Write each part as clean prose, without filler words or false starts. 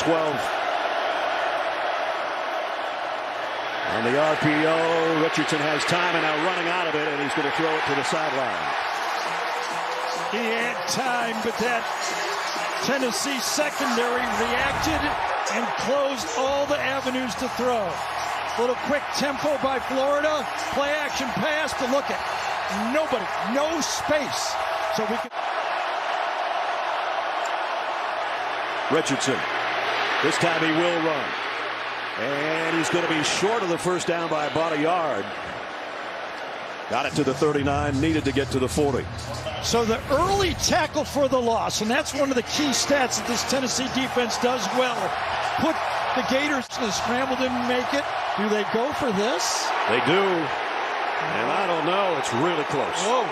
12. On the RPO, Richardson has time and now running out of it, and he's going to throw it to the sideline. He had time, but that Tennessee secondary reacted and closed all the avenues to throw. Little quick tempo by Florida, play action pass, but look at nobody, no space. So we can. Richardson, this time he will run. And he's going to be short of the first down by about a yard. Got it to the 39, needed to get to the 40. So the early tackle for the loss, and that's one of the key stats that this Tennessee defense does well. Put the Gators to the scramble, didn't make it. Do they go for this? They do. And I don't know, it's really close. Whoa.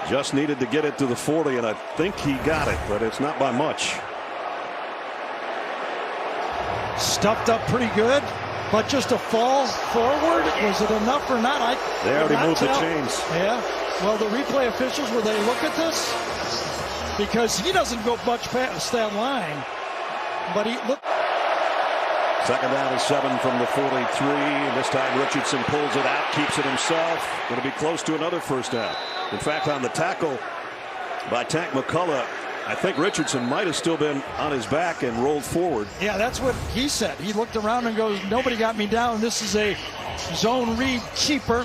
Just needed to get it to the 40, and I think he got it, but it's not by much. Stuffed up pretty good, but just a fall forward. Was it enough or not? They already moved the chains. Yeah. Well, the replay officials, will they look at this? Because he doesn't go much past that line. But he look. Second down and 7 from the 43. And this time Richardson pulls it out, keeps it himself. Going to be close to another first down. In fact, on the tackle by Tank McCullough, I think Richardson might have still been on his back and rolled forward. Yeah, that's what he said. He looked around and goes, nobody got me down. This is a zone read keeper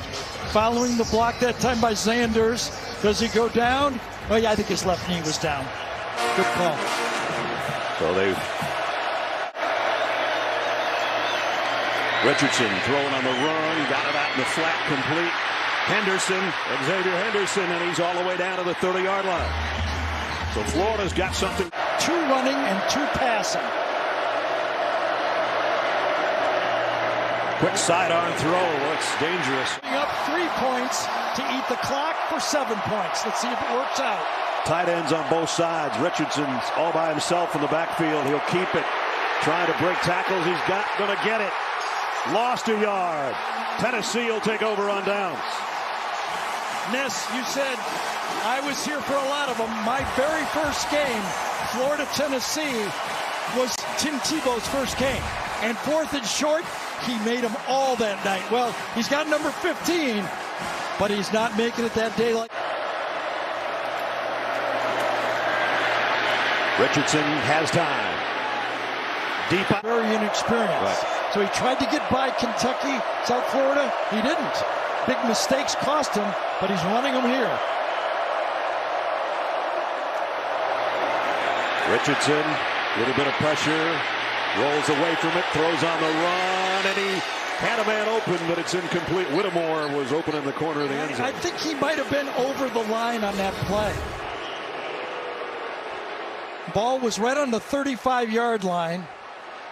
following the block that time by Zanders. Does he go down? Oh, yeah, I think his left knee was down. Good call. So they've Richardson throwing on the run, got it out in the flat, complete. Xavier Henderson, and he's all the way down to the 30-yard line. So Florida's got something. 2 running and 2 passing. Quick sidearm throw. It's dangerous. Up 3 points to eat the clock for 7 points. Let's see if it works out. Tight ends on both sides. Richardson's all by himself in the backfield. He'll keep it. Trying to break tackles. He's going to get it. Lost a yard. Tennessee will take over on downs. Ness, you said I was here for a lot of them. My very first game, Florida-Tennessee, was Tim Tebow's first game. And 4th and short, he made them all that night. Well, he's got number 15, but he's not making it that day. Richardson has time. Deep out. Very inexperienced. Right. So he tried to get by Kentucky, South Florida. He didn't. Big mistakes cost him, but he's running them here. Richardson, a little bit of pressure, rolls away from it, throws on the run, and he had a man open, but it's incomplete. Whittemore was open in the corner of the end zone. I think he might have been over the line on that play. Ball was right on the 35-yard line.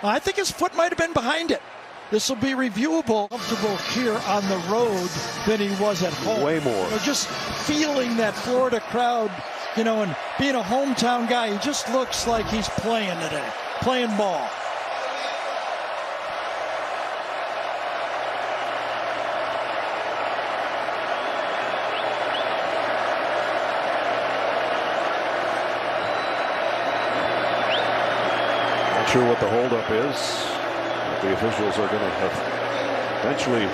I think his foot might have been behind it. This will be reviewable. Comfortable here on the road than he was at home. Way more. Just feeling that Florida crowd, and being a hometown guy, he just looks like he's playing today, playing ball. Not sure what the holdup is. The officials are going to eventually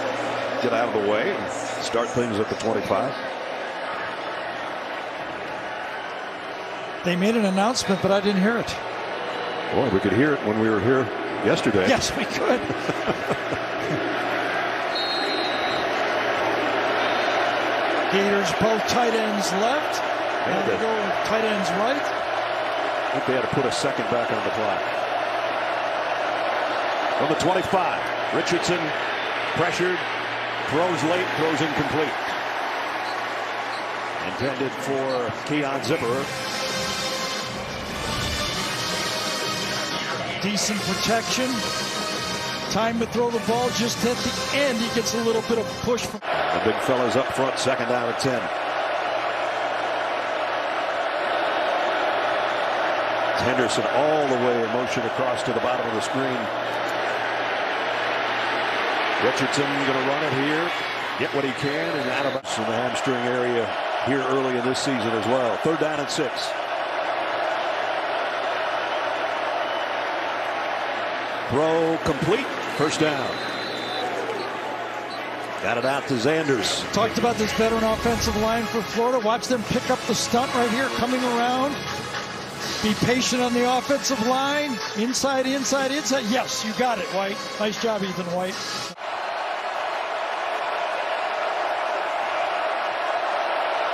get out of the way and start things at the 25. They made an announcement, but I didn't hear it. Boy, we could hear it when we were here yesterday. Yes, we could. Gators both tight ends left. And they go tight ends right. I think they had to put a second back on the clock. From the 25, Richardson pressured, throws late, throws incomplete. Intended for Keon Zipperer. Decent protection. Time to throw the ball just at the end. He gets a little bit of push. The big fella's up front, second down at 10. Henderson all the way in motion across to the bottom of the screen. Richardson going to run it here, get what he can, and out of in the hamstring area here early in this season as well. 3rd down and 6. Throw complete. First down. Got it out to Zanders. Talked about this veteran offensive line for Florida. Watch them pick up the stunt right here, coming around. Be patient on the offensive line. Inside, inside, inside. Yes, you got it, White. Nice job, Ethan White.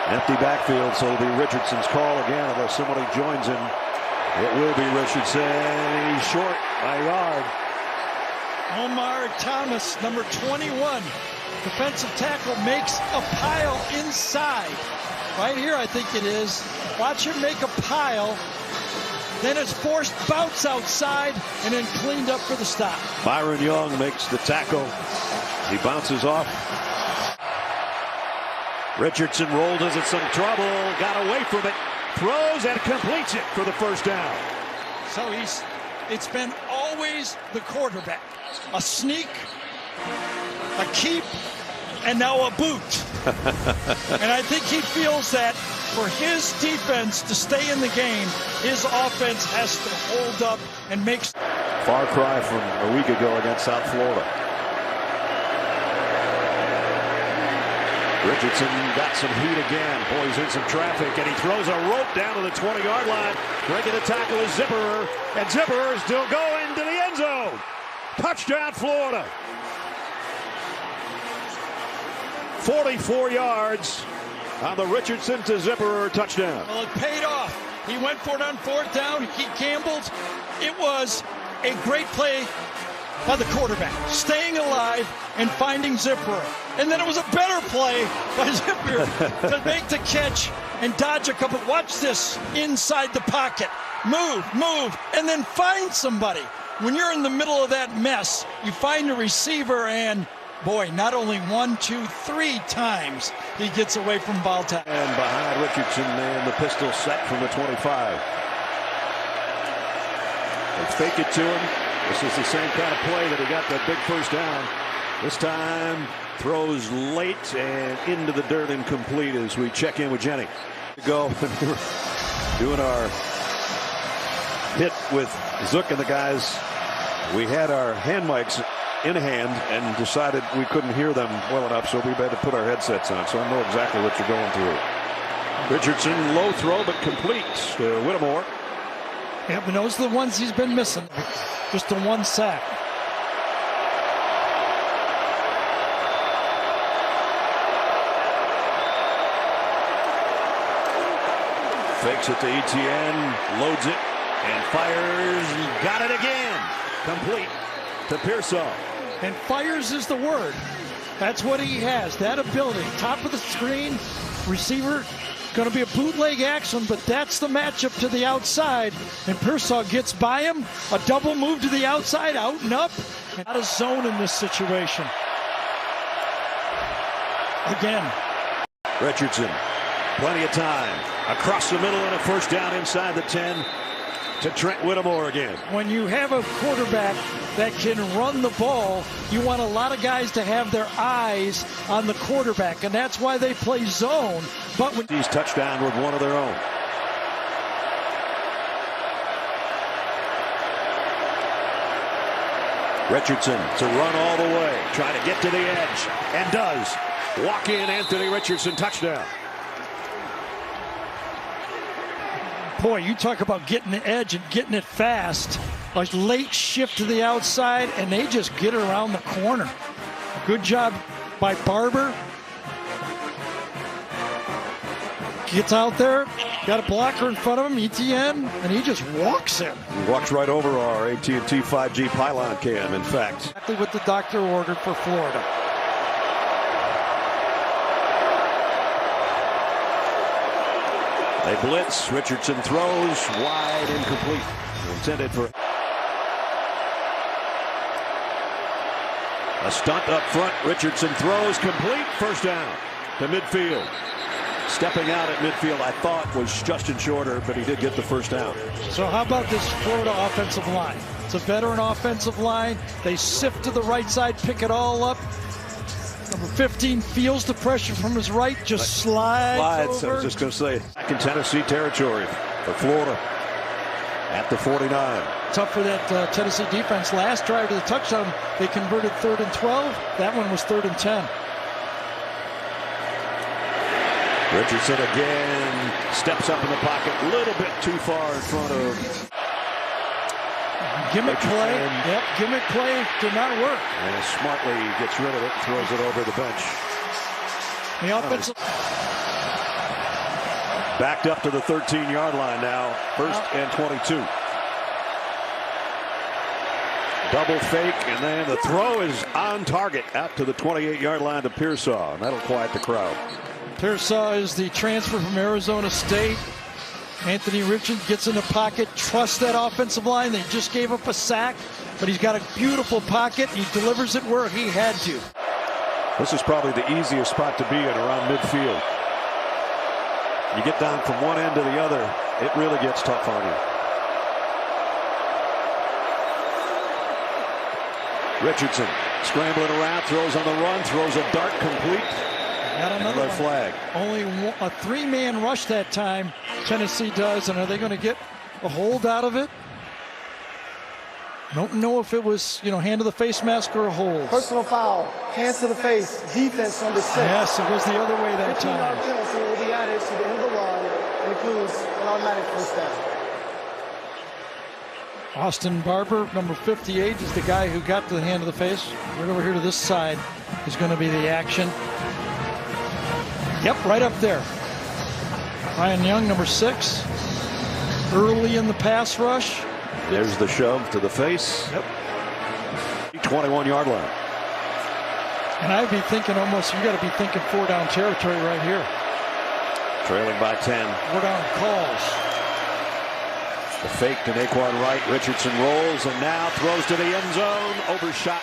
Empty backfield, so it'll be Richardson's call again unless somebody joins him. It will be Richardson. He's short by a yard. Omar Thomas, number 21, defensive tackle, makes a pile inside. Right here, I think it is. Watch him make a pile. Then it's forced bounce outside and then cleaned up for the stop. Byron Young makes the tackle. He bounces off. Richardson rolled into some trouble, got away from it, throws and completes it for the first down. So it's been always the quarterback. A sneak, a keep, and now a boot. And I think he feels that for his defense to stay in the game, his offense has to hold up and make. Far cry from a week ago against South Florida. Richardson got some heat again. Boy, he's in some traffic, and he throws a rope down to the 20-yard line. Breaking the tackle is Zipperer, and Zipperer is still going to the end zone. Touchdown, Florida. 44 yards on the Richardson to Zipperer touchdown. Well, it paid off. He went for it on fourth down. He gambled. It was a great play by the quarterback, staying alive and finding Zipperer. And then it was a better play by Zipperer to make the catch and dodge a couple. Watch this inside the pocket. Move, and then find somebody. When you're in the middle of that mess, you find a receiver, and boy, not only 1, 2, 3 times he gets away from ball tap. And behind Richardson, and the pistol set from the 25. They fake it to him. This is the same kind of play that he got that big first down. This time throws late and into the dirt, incomplete, as we check in with Jenny. Go doing our hit with Zook and the guys. We had our hand mics in hand and decided we couldn't hear them well enough, so we had to put our headsets on. So I know exactly what you're going through. Richardson, low throw but complete to Whittemore. Yeah, but those are the ones he's been missing. Just the one sack. Fakes it to Etienne, loads it, and fires. Got it again. Complete to Pearsall. And fires is the word. That's what he has, that ability. Top of the screen, receiver, going to be a bootleg action, but that's the matchup to the outside. And Pearsall gets by him, a double move to the outside, out and up. And out of zone in this situation. Again. Richardson, plenty of time. Across the middle and a first down inside the 10 to Trent Whittemore again. When you have a quarterback that can run the ball, you want a lot of guys to have their eyes on the quarterback, and that's why they play zone. But when he's touchdown with one of their own. Richardson to run all the way, trying to get to the edge, and does. Walk in, Anthony Richardson, touchdown. Boy, you talk about getting the edge and getting it fast. A late shift to the outside, and they just get around the corner. Good job by Barber. Gets out there, got a blocker in front of him, Etienne, and he just walks him. He walks right over our AT&T 5G pylon cam, in fact. Exactly what the doctor ordered for Florida. They blitz. Richardson throws wide, incomplete. Intended for a stunt up front. Richardson throws complete. First down to midfield. Stepping out at midfield, I thought, was Justin Shorter, but he did get the first down. So how about this Florida offensive line? It's a veteran offensive line. They sift to the right side, pick it all up. Number 15 feels the pressure from his right, just slides over. I was just going to say, back in Tennessee territory for Florida at the 49. tough for that Tennessee defense. Last drive to the touchdown, they converted 3rd and 12. That one was 3rd and 10. Richardson again steps up in the pocket, a little bit too far in front of. Gimmick play. Yep, gimmick play did not work. And smartly gets rid of it and throws it over the bench. The offensive. Backed up to the 13-yard line now. 1st and 22. Double fake, and then the throw is on target out to the 28-yard line to Pearsall, and that'll quiet the crowd. Pearsall is the transfer from Arizona State. Anthony Richardson gets in the pocket, trusts that offensive line. They just gave up a sack, but he's got a beautiful pocket. He delivers it where he had to. This is probably the easiest spot to be in, around midfield. You get down from one end to the other, it really gets tough on you. Richardson scrambling around, throws on the run, throws a dart complete. Got another flag. Only a 3-man rush that time, Tennessee does, and are they going to get a hold out of it? Don't know if it was, hand to the face mask or a hold. Personal foul, hands to the face, defense on the 6. Yes, it was the other way that time. Penalty will be added to the end of the line and includes an automatic first down. Austin Barber, number 58, is the guy who got to the hand of the face. Right over here to this side is going to be the action. Yep, right up there. Ryan Young, number 6, early in the pass rush. There's the shove to the face. Yep. 21-yard line. And I'd be thinking almost, you got to be thinking 4-down territory right here. Trailing by 10. 4-down calls. The fake to Naquan Wright. Richardson rolls and now throws to the end zone. Overshot.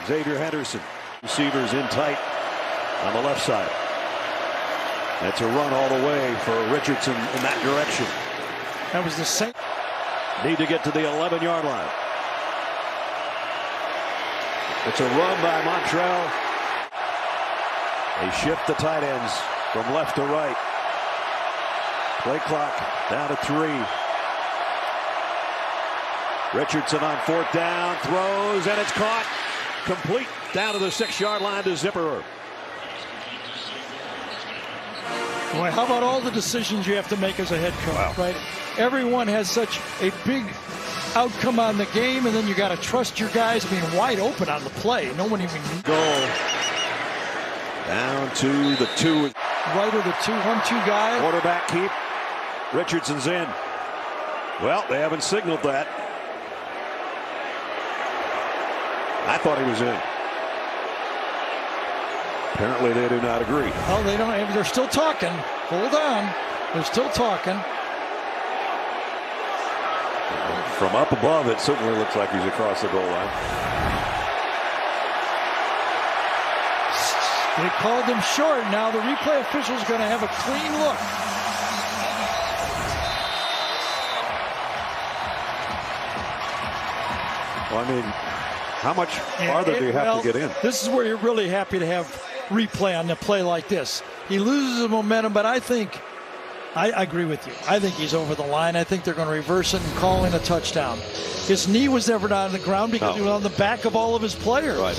Xavier Henderson. Receivers in tight on the left side. That's a run all the way for Richardson in that direction. That was the same. Need to get to the 11-yard line. It's a run by Montreal. They shift the tight ends from left to right. Play clock down to 3. Richardson on 4th down, throws, and it's caught. Complete down to the 6-yard line to Zipperer. Boy, how about all the decisions you have to make as a head coach, right? Everyone has such a big outcome on the game, and then you got to trust your guys being wide open on the play. No one even goal. Down to the 2. Right of the 2-1-2 guy. Quarterback keep. Richardson's in. Well, they haven't signaled that. I thought he was in. Apparently they do not agree. Oh, they don't. They're still talking. Hold on. They're still talking. From up above, it certainly looks like he's across the goal line. They called him short. Now the replay official is going to have a clean look. Well, I mean, how much farther do you have to get in? This is where you're really happy to have replay on a play like this. He loses the momentum, but I think, I agree with you. I think he's over the line. I think they're going to reverse it and call in a touchdown. His knee was never down on the ground because he was on the back of all of his players. Right.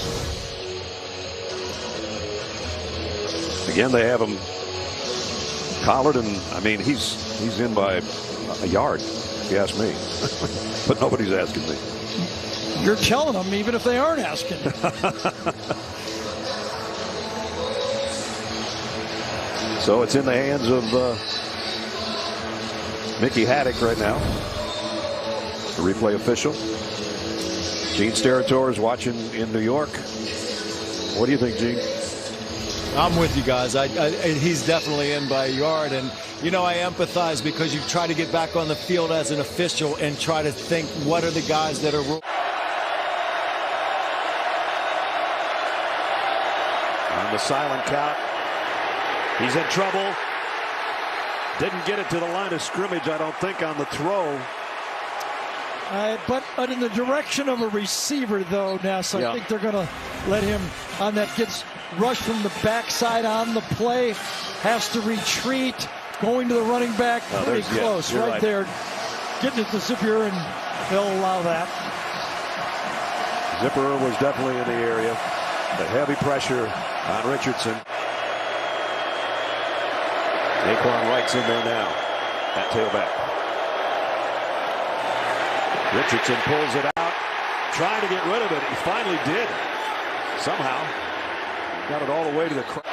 Again, they have him collared, and I mean, he's in by a yard, if you ask me. But nobody's asking me. You're telling them, even if they aren't asking. So it's in the hands of Mickey Haddock right now, the replay official. Gene Steratore is watching in New York. What do you think, Gene? I'm with you guys. He's definitely in by a yard, and I empathize because you try to get back on the field as an official and try to think, what are the guys that are on the silent count. He's in trouble. Didn't get it to the line of scrimmage, I don't think, on the throw. But in the direction of a receiver, though, Ness, I think they're going to let him on that. Gets rushed from the backside on the play. Has to retreat. Going to the running back. Pretty close. Right there. Getting it to Zipperer and They'll allow that. Zipper was definitely in the area. The heavy pressure on Richardson. Naquan Wright's in there now at tailback. Richardson pulls it out, trying to get rid of it. He finally did. Somehow got it all the way to the crowd.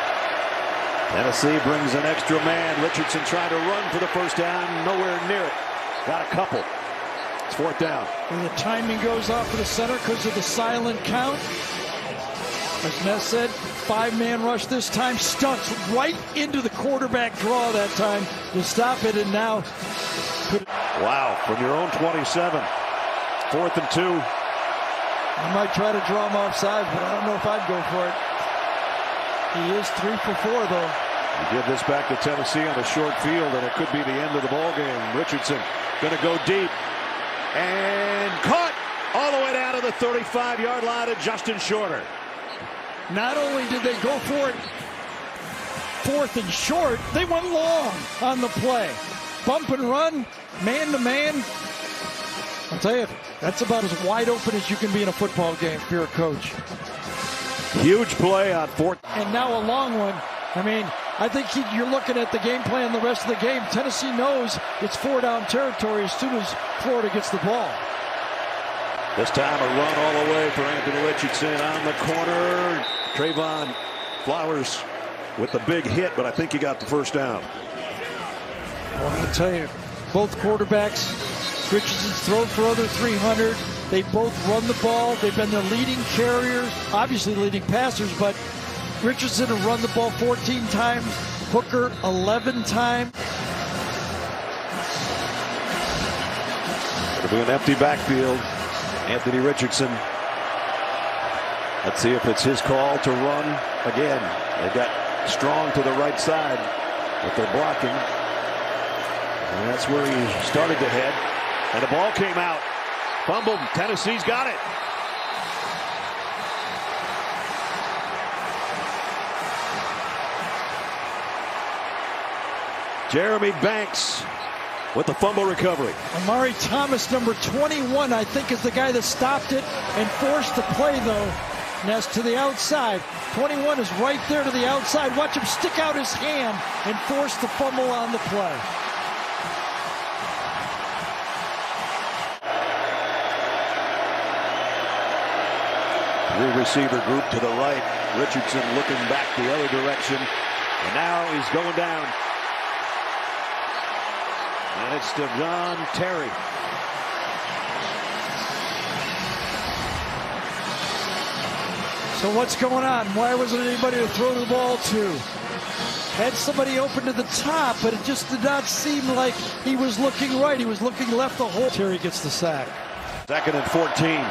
Tennessee brings an extra man. Richardson trying to run for the first down. Nowhere near it. Got a couple. It's fourth down. And the timing goes off for the center because of the silent count. As Ness said, 5-man rush this time. Stunts right into the quarterback draw that time to stop it. And now wow, from your own 27. 4th and 2. I might try to draw him offside, but I don't know if I'd go for it. He is 3 for 4, though. You give this back to Tennessee on a short field, and it could be the end of the ball game. Richardson going to go deep. And caught all the way down to the 35-yard line to Justin Shorter. Not only did they go for it 4th and short, they went long on the play. Bump and run, man to man. I'll tell you, that's about as wide open as you can be in a football game if you're a coach. Huge play on 4th. And now a long one. I mean, I think you're looking at the game plan the rest of the game. Tennessee knows it's 4-down territory as soon as Florida gets the ball. This time a run all the way for Anthony Richardson on the corner. Trayvon Flowers with the big hit, but I think he got the first down. Well, I'm going to tell you, both quarterbacks, Richardson's thrown for over 300. They both run the ball. They've been the leading carriers, obviously leading passers, but Richardson has run the ball 14 times, Hooker 11 times. It'll be an empty backfield. Anthony Richardson. Let's see if it's his call to run again. They've got Strong to the right side, but they're blocking. And that's where he started to head. And the ball came out. Fumbled. Tennessee's got it. Jeremy Banks with the fumble recovery. Amari Thomas, number 21, I think is the guy that stopped it and forced the play, though. Ness to the outside. 21 is right there to the outside. Watch him stick out his hand and force the fumble on the play. Three-receiver group to the right. Richardson looking back the other direction. And now he's going down. And it's Devon Terry. So what's going on? Why wasn't anybody to throw the ball to? Had somebody open to the top, but it just did not seem like he was looking right. He was looking left the whole. Terry gets the sack. 2nd and 14.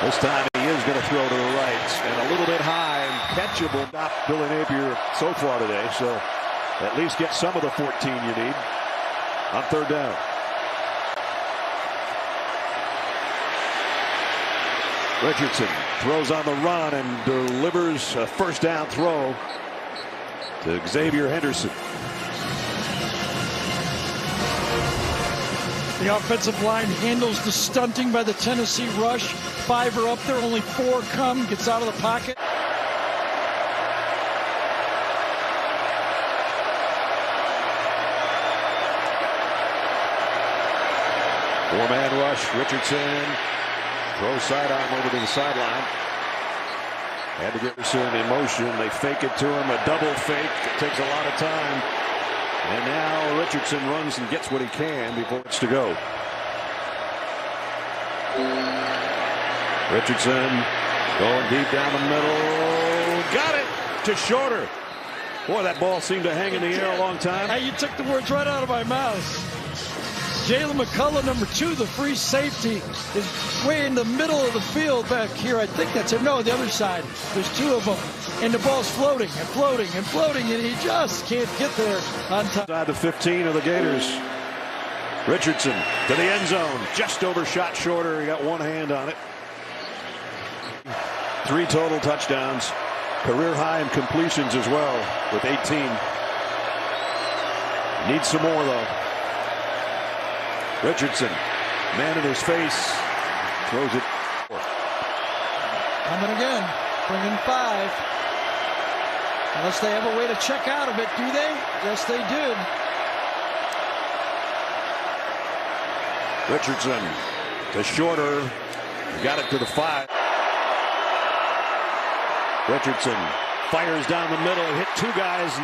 This time he is going to throw to the right and a little bit high and catchable. Not Billy Napier so far today, so at least get some of the 14 you need on 3rd down. Richardson throws on the run and delivers a 1st down throw to Xavier Henderson. The offensive line handles the stunting by the Tennessee rush. 5 are up there, only 4 come, gets out of the pocket. 4-man rush. Richardson throws sidearm over to the sideline. Had to get Richardson in motion. They fake it to him. A double fake. It takes a lot of time. And now Richardson runs and gets what he can before it's to go. Richardson going deep down the middle. Got it to Shorter. Boy, that ball seemed to hang in the air a long time. Hey, you took the words right out of my mouth. Jalen McCullough, number 2, the free safety, is way in the middle of the field back here. I think that's him. No, the other side. There's 2 of them. And the ball's floating and floating and floating, and he just can't get there on time. Inside the 15 of the Gators. Richardson to the end zone. Just overshot Shorter. He got one hand on it. 3 total touchdowns. Career high in completions as well with 18. Needs some more, though. Richardson, man in his face, throws it. Coming again, bringing 5. Unless they have a way to check out of it, do they? Yes, they do. Richardson to Shorter. Got it to the 5. Richardson fires down the middle, hit 2 guys.